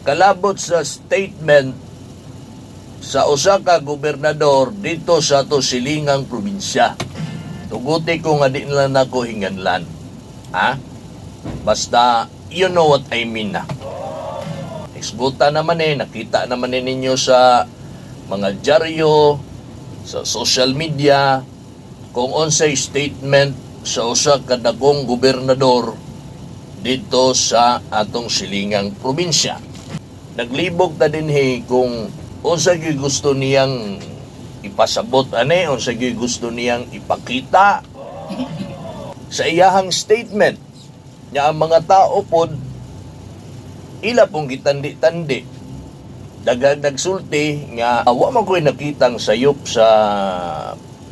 kalabot sa statement sa usa ka gobernador dito sa ato silingang probinsya. Tuguti ko nga di nila nako hinganlan. Ha? Basta, you know what I mean na. Isguta naman nakita naman ninyo sa mga dyaryo, sa social media, kung unsay statement sa usa ka dagong gobernador dito sa atong silingang probinsya. Naglibog ta dinhi kung unsa gyud gusto niyang ipasabot unsa gyud gusto niyang ipakita sa iyahang statement nya ang mga tao pod ila pong gitandi-tandi dagag nagsulti nga wa man ko'y nakitang sayop sa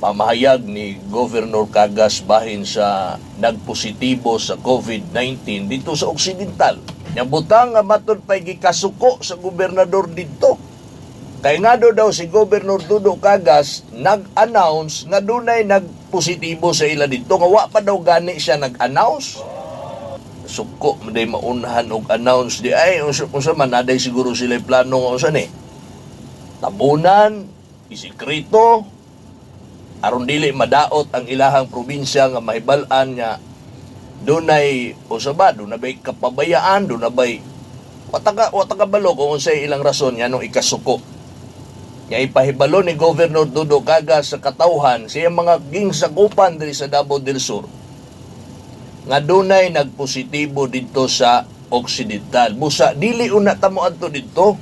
pamahayag ni Governor Cagas bahin sa nagpositibo sa COVID-19 dito sa Occidental. Nya butang nga matud pay gikasuko sa gobernador dito. Kay nga daw si Governor Dudo Cagas nag-announce nga dunay nagpositibo sa ila dito nga wa pa daw gani siya nag-announce. Suko maday maunahan og announce di ay unsa man naday siguro sila plano nga unsa ni. Tabunan, isikreto aron dili madaot ang ilahang probinsya nga mahibal-an nga dunay dunay kapabayaan, dunay wataka balo kung unsay ilang rason nga nung ikasuko. Nga ipahibalo ni Governor Dudo Cagas sa katawhan siya mga gingsakupan diri sa Davao del Sur nga dunay nagpositibo dito sa Occidental. Busa dili una ta mo adto dito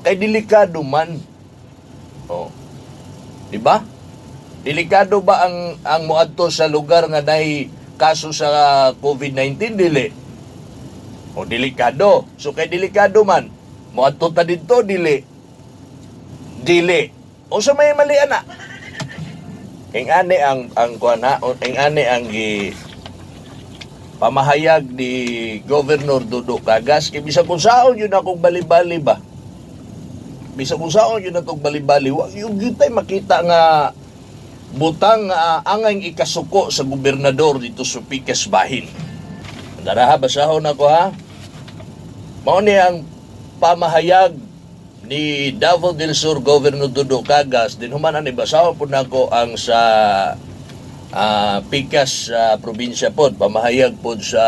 kay delikado man. Di ba? Delikado ba ang moadto sa lugar nga dai kaso sa COVID-19 dili? Delikado. So kay delikado man moadto ta dito dili. O sa may mali ana. Ing ani ang kuana, ing ani ang pamahayag ni Governor Dudo Cagas kay bisag kung saon yun akong bali-bali ba. Bisag kung saon yun akong bali-bali, wa yung tay makita nga butang angay ikasuko sa gobernador dito sa Pikas Bahin. Daraha basahon ako ha. Mao ni ang pamahayag ni Davao del Sur Governor Dudo Cagas. Din human ani basahon pud nako ang sa Pikas probinsya pod, pamahayag pod sa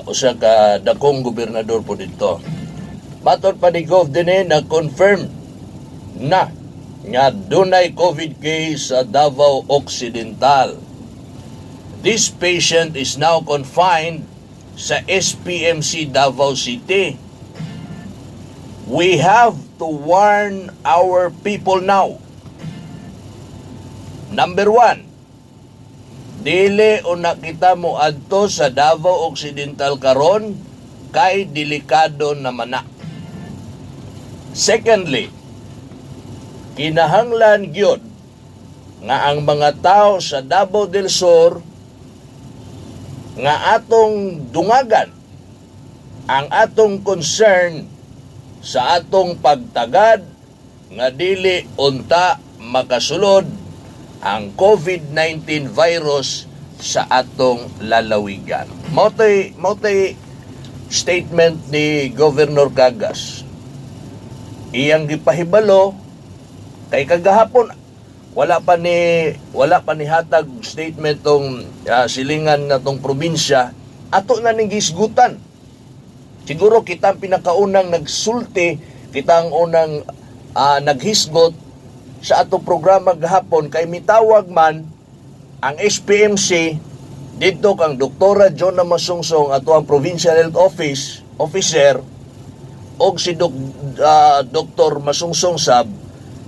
usa ka dakong gobernador pod dito. Matod pa ni Gov din na-confirm na nga dunay COVID case sa Davao Occidental. This patient is now confined sa SPMC Davao City. We have to warn our people now. Number 1, dili una kita mo adto sa Davao Occidental karon kay delikado naman na. Secondly, kinahanglan gyud nga ang mga tao sa Davao del Sur nga atong dungagan ang atong concern sa atong pagtagad nga dili unta makasulod ang COVID-19 virus sa atong lalawigan. Mao'y statement ni Governor Cagas. Iyang gipahibalo kay kagahapon wala pa ni hatag statement tong silingan natong probinsya ato na ning gisgutan. Siguro kita ang pinakaunang nagsulti, kita ang unang naghisgot sa atong programa gahapon kay mitawag man ang SPMC dito kang Doktora John Masungsong ato ang Provincial Health Officer og si Dr. Masungsong Sab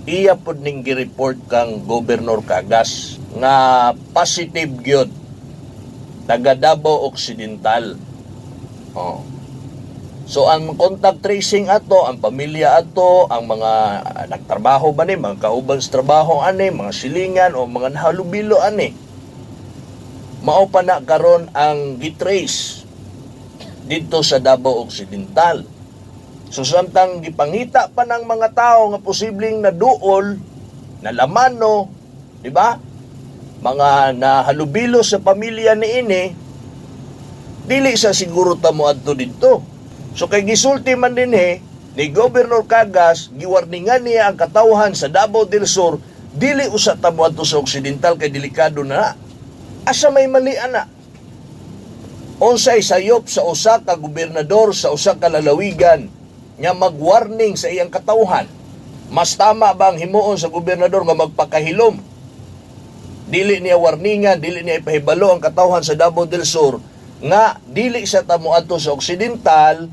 iya pod ning gi-report kang Governor Cagas nga positive gyud taga Davao Occidental. So ang contact tracing ato, ang pamilya ato, ang mga nagtrabaho ba ni, mga kauban sa trabaho ani, mga silingan o mga nahalubilo ani. Mao pa na karon ang gitrace dito sa Davao Occidental. So samtang gipangita pa ng mga tao nga posibleng naduol, nalamano, di ba? Mga nahalubilo sa pamilya ni ini, dili sa siguro ta mo adto dito. So kay gisulti man din ni Gobernador Cagas, giwarningan niya ang katawhan sa Davao del Sur, dili usa ta moadto sa Occidental kay delikado na. Asa may mali ana? Unsay sayop sa usa ka gobernador sa usa ka lalawigan nga mag-warning sa iyang katawhan? Mas tama ba ang himuon sa gobernador nga magpakahilom? Dili niya warningan, dili niya ipahibalo ang katawhan sa Davao del Sur nga dili sa ta moadto sa Occidental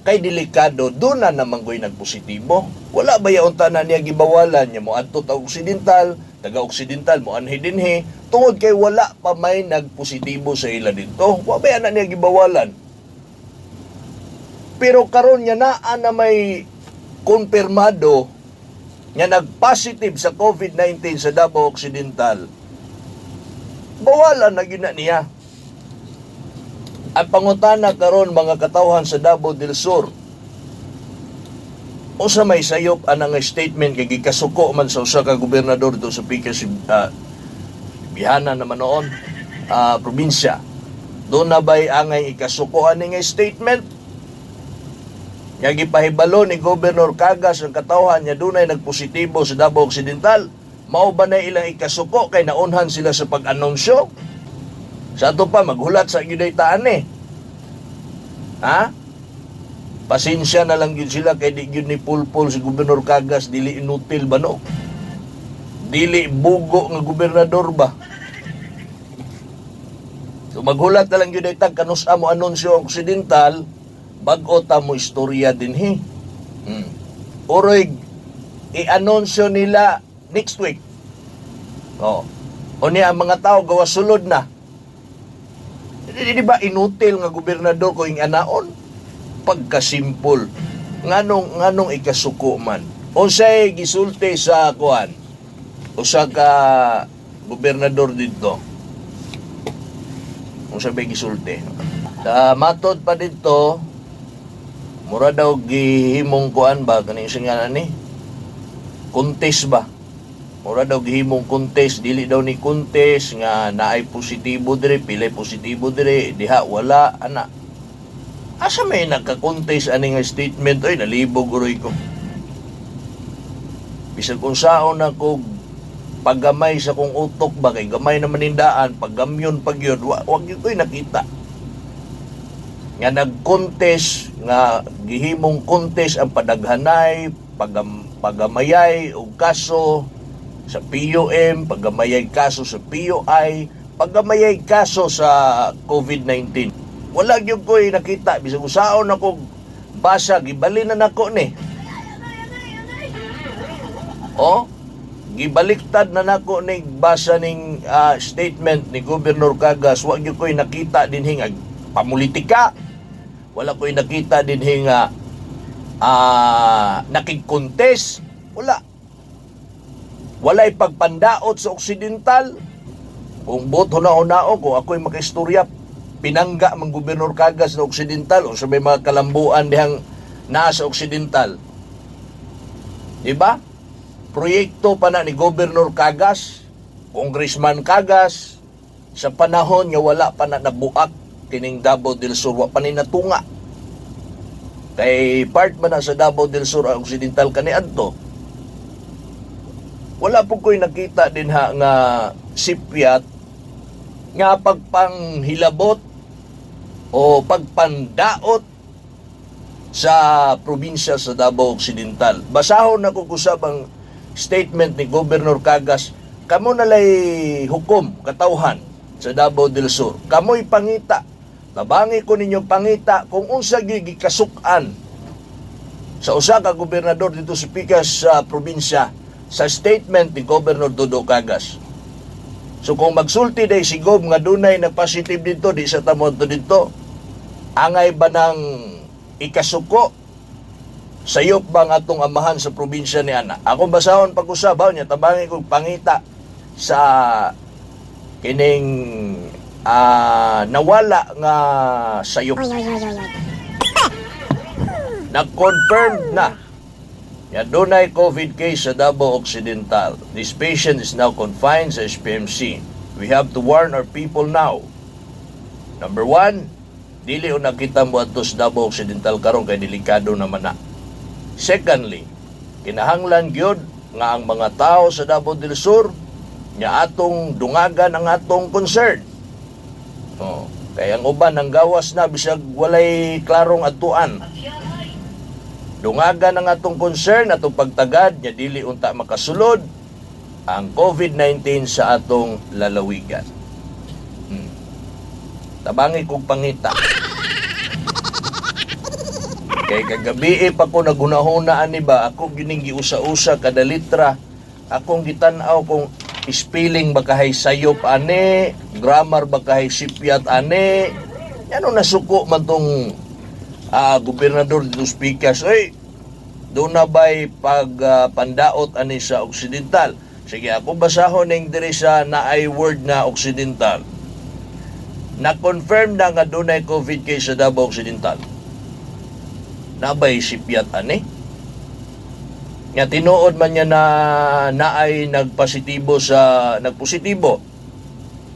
kay delikado, doon na naman ko'y nagpositibo. Wala ba yaon tanan niya gibawalan niya moadto ta Occidental, taga-Occidental mo anhi dinhi, tungod kay wala pa may nagpositibo sa ila dito. Wa ba na niya gibawalan? Pero karon niya na may kumpirmado nga nag-positive sa COVID-19 sa Davao Occidental, bawalan na gina niya. Ang pangutana karon mga katawhan sa Davao del Sur, usa may sayop anang statement kay gikasuko man sa usa ka gobernador do sa Pikas Bihana naman noon probinsya. Doon na ba'y angay ikasuko ani nga statement? Nga gipahibalo ni Gobernador Cagas ang katawhan niya dunay nagpositibo sa Davao Occidental. Mao ba na ilang ikasuko kay naunhan sila sa pag-anunsyo? Sa ato pa maghulat sa gyud taan Ha? Pasensya na lang yun sila kay di yun ni Pulpul si Gobernador Cagas, dili inutil ba no? Dili bugo nga gobernador ba? So maghulat na lang yun itag kanusa mo anunsyo ang Occidental, bag-o ta mo istorya din Oroy i-anunsyo nila next week. O niya ang mga tao gawa sulod na. Di ba inutil nga gobernador ko ing anaon? Pagkasimpol. Nganong ikasuko man. Unsay gisulti sa kuan? Usa ka gobernador dito. Unsay bay gisulti? Matod pa dito, mura daw gihimong kuan ba kaning singalan ni? Contest ba? Mura daw gihimong contest, dili daw ni contest nga naay positibo dire, pilay positibo dire, diha wala ana. Asa may nagka-contest ani nga statement oy, nalibog uroy ko. Bisag kung saon ako paggamay sa kong utok ba kay gamay naman nindaan, paggamyon pagyod, wag gyud ko'y nakita. Nga nag-contest nga gihimong contest ang padaghanay, pagamayay og kaso sa POM, paggamayay kaso sa POI, paggamayay kaso sa COVID-19. Wala gyud ko'y nakita, bisag usaon ako basa, gibalin na nako ni. Gibaliktad na nako ni basa ning statement ni Gobernador Cagas, wag gyud ko'y nakita dinhi nga pamulitika. Wala ko'y nakita dinhi nga nakig-contest. Walay pagpandaot sa Occidental. Kung boto na unao, kung ako'y makaistorya, pinangga mang Gobernador Cagas na Occidental o sa may mga kalambuan dihang nasa Occidental. Diba? Proyekto pa na ni Gobernador Cagas, Congressman Cagas, sa panahon nga wala pa na nabuak kining Davao del Sur, wa pa ni natunga. Kay part man na sa Davao del Sur ang Occidental kaniadto. Wala po ko'y nakita din nga sipyat nga pagpanghilabot o pagpandaot sa probinsya sa Davao Occidental. Basahon na kusab ang statement ni Gobernador Cagas, kamo nalay hukom katawhan sa Davao del Sur. Kamo'y pangita. Tabangi ko ninyo pangita kung unsa gigikasukan sa usa ka gobernador dito sa Pikas sa probinsya sa statement ni Governor Dodo Cagas. So kung magsulti day si Gob nga dunay nagpositive dito, di sa tamonto dito, angay ba ng ikasuko sayop bang atong amahan sa probinsya ni ana? Ako basahon pag-usabaw niya, tabangi kong pangita sa kining nawala nga sayop. Nag-confirm na yan dunay COVID case sa Davao Occidental. This patient is now confined sa SPMC. We have to warn our people now. Number 1, dili o nakita mo ato sa Davao Occidental karon kay delikado naman na. Secondly, kinahanglan gyud nga ang mga tao sa Davao del Sur nya atong dungagan ang atong concern. Kaya ang uban ang gawas na bisag walay klarong atuan. Dungagan ang atong concern, atong pagtagad nya dili unta makasulod ang COVID-19 sa atong lalawigan. Tabangi kong pangita. Kay kagabi pa ko nagunahunaan ni ba, ako gining giusa-usa kada litra. Akong gitan-aw kung spelling ba kahay sayop ane, grammar ba kahay sipyat ane. Ano nasuko man tong gobernador dito speakers. Oy, doon na ba'y pandaot ani sa Occidental? Sige, ako basahon ng diri sa naay word na Occidental. Na-confirm na nga doon ay COVID case sa Davao Occidental. Nabay sipyat ani? Nga tinuod man niya na naay nagpositibo sa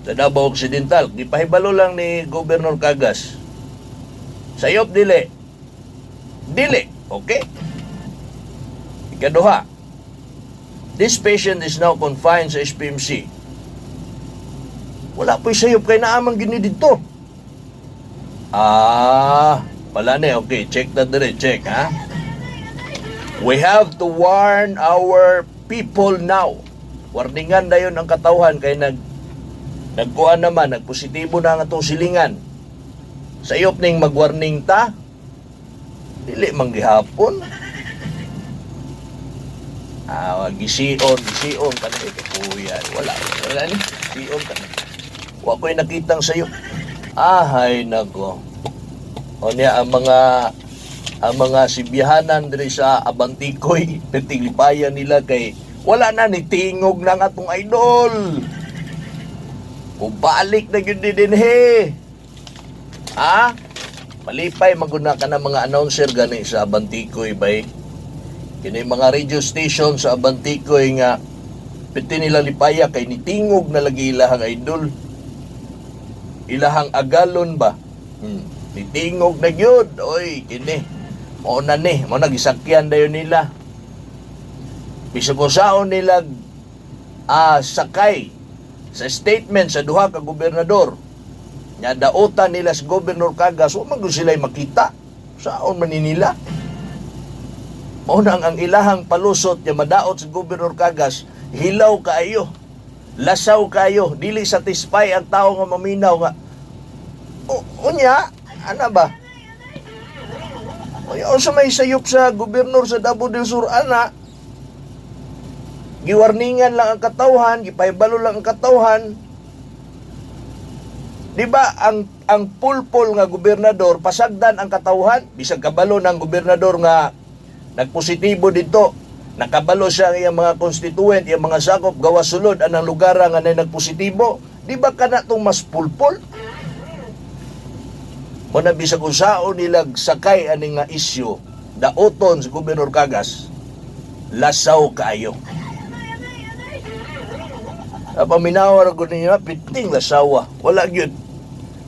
Davao Occidental. Gipahibalo lang ni Governor Cagas. Sayop dili. Dili, okay? Ikaduha, this patient is now confined sa SPMC. Wala po'y sayop kay naamang gini dito. Wala na, okay. Check na dire, check, ha? We have to warn our people now. Warningan na yun ang katawhan kay nagkuhan naman, nagpositibo na ang atong silingan. Sayop ning magwarning ta, dili manggihapon. Gisiyon ka na ikapuyan. Wala ni, gisiyon ka na. Wa ko'y nakitang sayo. Ay, nako. O niya, ang mga sibihanan diri sa Abantikoy, nagtilipayan nila kay wala na ni tingog na nga tong idol. Balik na yun din he. Malipay, maguna ka ng mga announcer gani sa Abantikoy, bay. Kini mga radio station sa Abantikoy nga piti nila lipaya kay nitingog na lagi ilahang idol. Ilahang agalon ba? Nitingog na gyud. Oy, kini. Mao na ni, mao nagisakyan dayon nila. Bisag usaon nila sakay sa statement sa duha ka gobernador. Nya dautan nila sa Gobernador Cagas, wa man sila makita. Saon man nila? Mao nang ang ilahang palusot nya madaot sa Gobernador Cagas, hilaw kaayo. Lasaw kayo, dili satisfy ang tao nga maminaw nga. Unya, ana ba? Unya, sa may sayop sa gobernador sa Davao del Sur, ana. Giwarningan lang ang katawhan, gipahibalo lang ang katawhan. Di ba ang pulpol nga gobernador, pasagdan ang katawhan, bisag kabalo ng gobernador nga nagpositibo dito. Nakabalo siya ang iyang mga constituent, iyang mga sakop, gawa sulod anang lugar nga na nagpositibo. Di ba ka na itong mas pulpol? Muna bisag usao nilag sakay aning nga isyo, daoton sa Gobernador Cagas, lasaw kaayo. Paminawar ko ninyo, piting lasawa. Wala yun.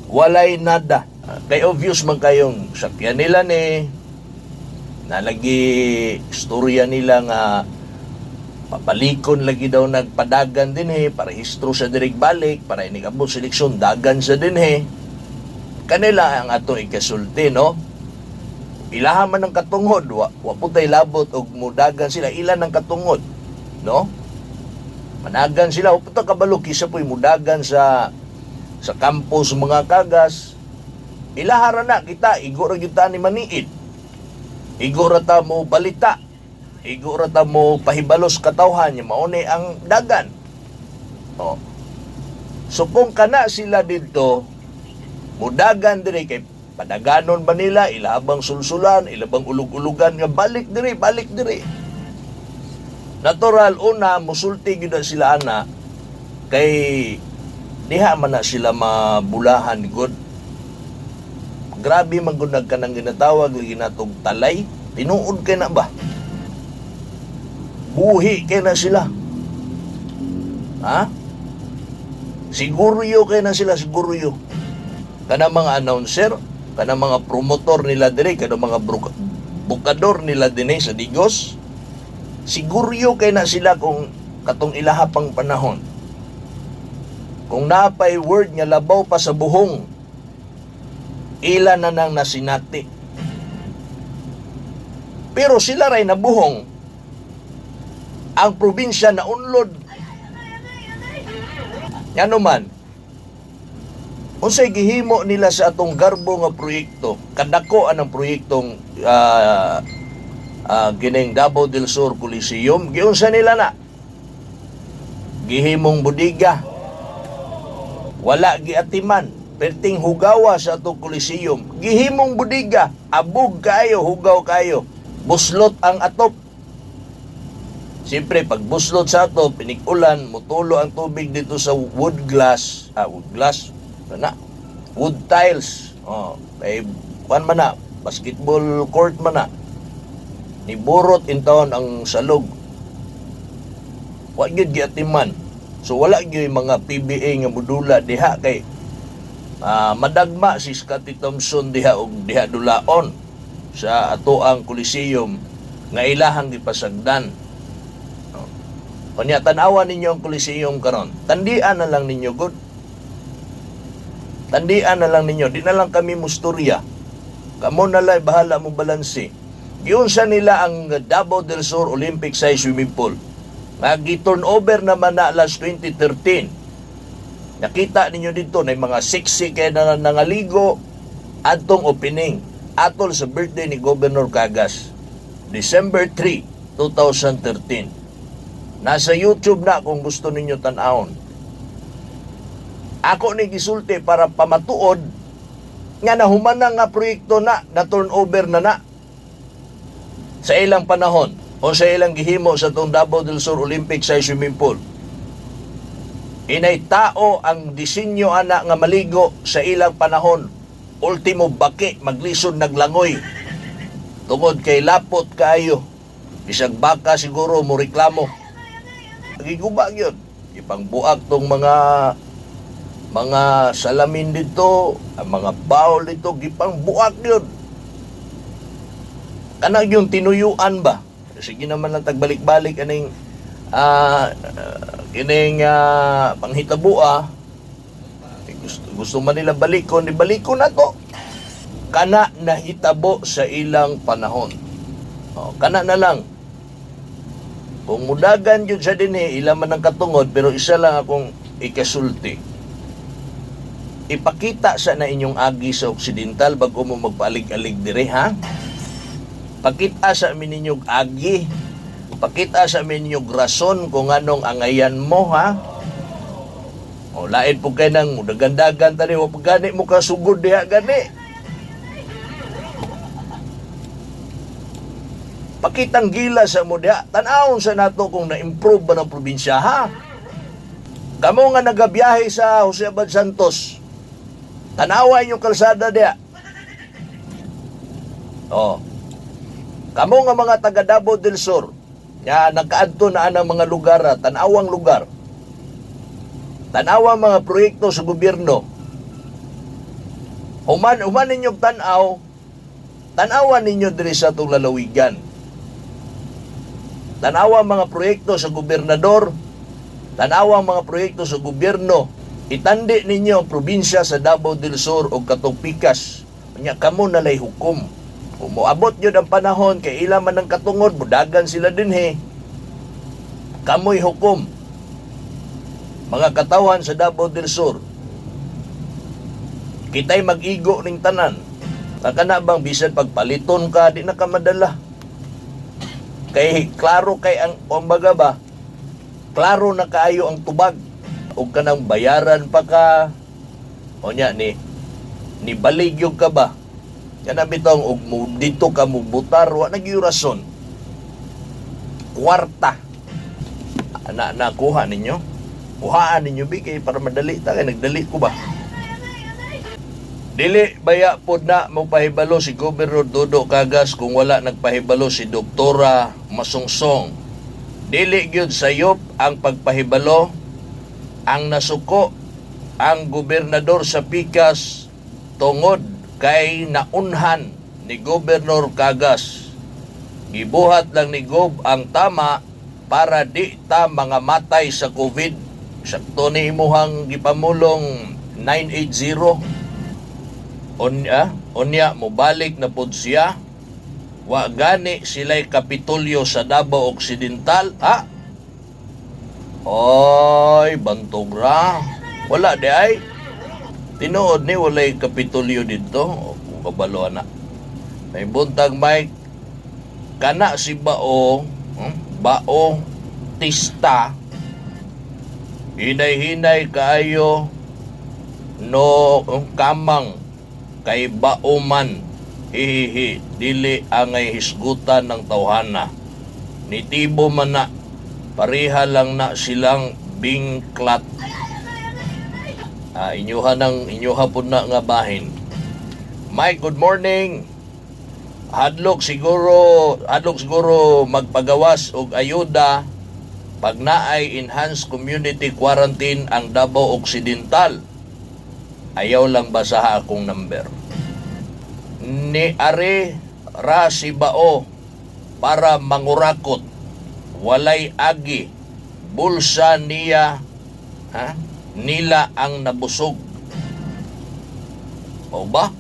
Walay nada. Kay obvious man kayong sakyan nila ni nalagi istorya nila nga papalikon lagi daw nagpadagan din para histro sa direk balik para inigabot seleksyon dagan sa din kanila ang ato ikasulti no ilahan man ng katungod wa putay labot og mudagan sila ilan ang katungod no managan sila wa puta kabalo kisa po'y mudagan sa campus mga Cagas ilahara na kita igor kita ni maniid igor ta mo balita igor ta mo pahibalos katawhan nya mauni ang dagan so kung kana sila dito mudagan diri kay padaganon ba nila ilabang sulsulan ilabang ulug-ulugan nga balik diri natural una musulti gyud sila ana kay diha man na sila mabulahan gud grabe man gud nagkanang ginatawag lagi natong talay tinuod kay na ba buhi kay na sila siguryo kay na sila siguryo kana mga announcer kanang mga promotor nila dire, kanang mga bukador nila dinhi sa Digos, siguryo kay na sila kung katong ilaha pang panahon. Kung napay word nga labaw pa sa buhong, ila na nang nasinati. Pero sila ray nabuhong. Ang probinsya na unlod. Yan man, unsay gihimo nila sa atong garbo nga proyekto, kadako anang proyektong gining Davao del Sur Coliseum, giunsa nila na? Gihimong budiga. Wala giatiman, perting hugawa sa atong Coliseum. Gihimong budiga, abog kayo, hugaw kayo. Buslot ang atop. Siyempre, pag buslot sa atop, pinikulan, mutulo ang tubig dito sa wood tiles. Kay kuan man na, basketball court man na. Niburot intawon ang salog. Wa gyud giatiman. So wala gyud mga PBA nga modula diha kay madagma si Scottie Thompson diha og diha dulaon sa atoang Coliseum nga ilahang gipasagdan. Kanya tan-awan ninyo ang Coliseum karon. Tandian na lang ninyo good. Tandian na lang ninyo, di na lang kami musturya. Kamo na lang bahala mo balanse. Giunsa nila ang Davao del Sur Olympic size swimming pool. Nagi-turnover naman na last 2013. Nakita ninyo dito na mga sexy kaya na nangaligo atong opening atol sa birthday ni Governor Cagas. December 3, 2013. Nasa YouTube na kung gusto ninyo tan-awon. Ako ni gisulti para pamatuod nga nahuman nga proyekto na turnover na sa ilang panahon o sa ilang gihimo sa itong Davao del Sur Olympic size swimming pool. Inay tao ang disenyo ana nga maligo sa ilang panahon. Ultimo baki, maglisod naglangoy. Tungod kay lapot kayo. Bisag baka siguro mo reklamo. Nagiguba yun. Ipangbuak tong mga salamin dito, ang mga bowl dito, gipangbuak yun. Kanang yung tinuyuan ba? Sige naman lang tagbalik-balik aning panghitabua. Gusto man nila balikon, di balikon na to. Kana nahitabo sa ilang panahon. Kana na lang. Kung mudagan yun sa dinhi, ilang man ang katungod, pero isa lang akong ikasulti. Ipakita sa na inyong agi sa Occidental bago mo magpaalig-alig dire, ha? Pakita sa amin ninyong agi. Pakita sa amin ninyong rason kung anong angayan mo, ha? O, lain po kayo ng mudagandagan tani, o pagani mo kasugod diha gani. Pakitang gila sa mo diha. Tanawon sa nato kung na-improve ba ng probinsya, ha? Kamo nga nagabiyahe sa Jose Abad Santos, tanawa yung kalsada diha. Kamo nga mga taga Davao del Sur, nga nakaadto na anang mga lugar, tanawang lugar. Tanawang mga proyekto sa gobyerno. Human ninyong tanawan ninyo diri sa itong lalawigan. Tanawang mga proyekto sa gobernador, tanawang mga proyekto sa gobyerno. Itandi ninyo ang probinsya sa Davao del Sur o katong Pikas. Kanya kamo nalay hukom. Kung moabot yun ang panahon, kay ilang man ang katungod, budagan sila din kamoy hukom. Mga katawan sa Davao del Sur, kita'y mag-igo ning tanan. Nakana bang bisan pagpaliton ka, di na ka madala. Kay klaro kay ang pambaga ba, klaro na kaayo ang tubag. O kanang bayaran pa ka, o nya ni baligyog ka ba? Yan ang bitong, dito ka mo butar, wa nagyurason. Kwarta. Nakuha ninyo? Kuhaan ninyo, bigay para madali. Kaya nagdali ko ba? Dili baya pod na magpahibalo si Gobernador Dodo Cagas kung wala nagpahibalo si Doktora Masungsong. Dili gyud sayop ang pagpahibalo. Ang nasuko ang gobernador sa Pikas tungod kay naunhan ni Gobernador Cagas. Gibuhat lang ni Gob ang tama para di ta mga matay sa COVID. Sakto ni imuhang gipamulong 980. Unya mobalik na pud siya. Wa gani sila'y Kapitolyo sa Davao Occidental, ha? Oy, bantog ra. Wala di ay. Tinuod ni walay Kapitolyo dito. Kung kabalo na. May buntag Mike. Kana si Bao, Bao Tista. Hinay-hinay kaayo no kamang kay Baoman. Hihihi, dili angay hisgutan ng tawhana. Nitibo man na, pareha lang na silang bingklat. Inyuha po na nga bahin. Mike, good morning. Hadlok siguro magpagawas og ayuda pag naay enhanced community quarantine ang Davao Occidental. Ayaw lang basaha akong number. Ni are ra si Bao para mangurakot, walay agi, bulsa niya, nila ang nabusog. O ba?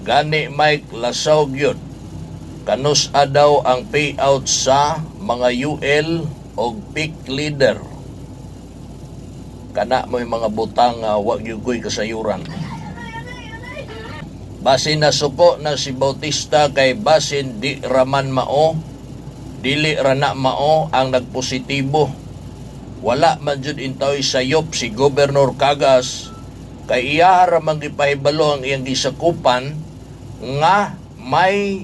Gani Mike Lasaw gyud. Kanus daw ang payout sa mga UL o peak leader. Kana mo yung mga butang wag yugoy kasayuran. Basin na suko na si Bautista kay basin di raman mao, dili rana mao ang nagpositibo. Wala man jud intoy sayop si Gobernador Cagas kay iya ramang gipahibalo ang iyang gisakupan nga may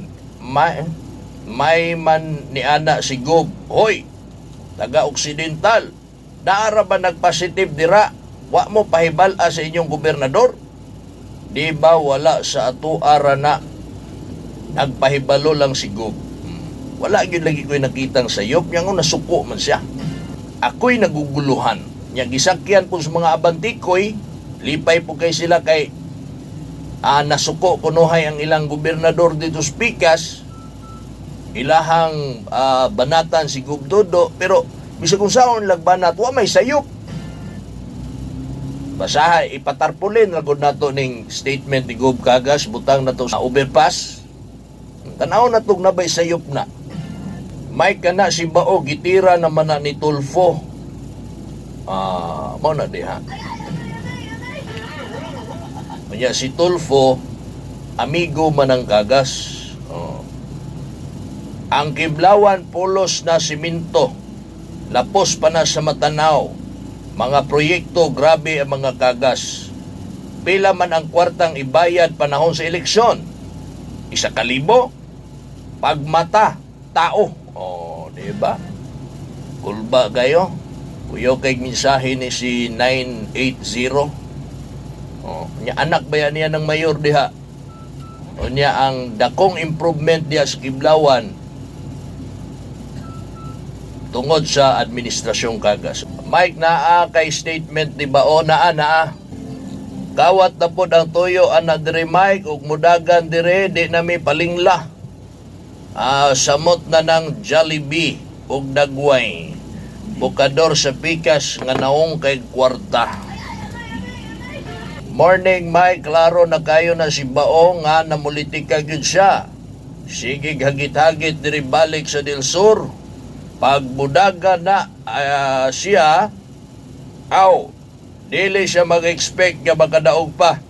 man ni ana si Gob. Hoy, taga Occidental, naara ba nagpositive dira? Wa mo pahibal-a sa inyong gobernador? Di ba wala sa atuara na nagpahibalo lang si Gob? Wala yun lagi ko'y nakitang sayop. Yang nasuko man siya. Ako'y naguguluhan. Yang gisakyan po sa mga abantikoy, lipay po kay sila kay nasuko kunuhay ang ilang gobernador dito sa Pikas. Ilahang banatan si Gob Dodo. Pero bisa kung saan lagbanat, wa may sayop. Basaha, ipatarpulin ragod nato ning statement ni Gob Cagas, butang na to sa overpass. Tanaw na tog nabay sayop na. May kana si Bao, gitira naman na ni Tulfo. Mo na diha. Kanya si Tulfo, amigo man ang Cagas. Ang Kiblawan, pulos na siminto. Lapos pa na sa Matanaw. Mga proyekto, grabe ang mga Cagas. Pila man ang kwartang ibayad panahon sa eleksyon? 1,000? Pagmata, tao. Diba? Kulba kayo? Kuyo kay mensahe ni si 980. Nya anak ba yan niya ng mayor diha? O niya ang dakong improvement diha sa Kiblawan tungod sa administrasyong Cagas. Mike, naa kay statement di ba? O naa. Kawat na po ang tuyo ana dire Mike ug mudagan dire di na mi palingla. Samot na ng Jollibee ug dagway. Bukador sa Pikas nga naong kay kwarta. Morning Mike, klaro na kayo na si Bao nga namulitika gyud siya. Sige hagit-hagit diri balik sa Del Sur. Pagbudaga na siya, dili siya mag-expect nga makadaog pa.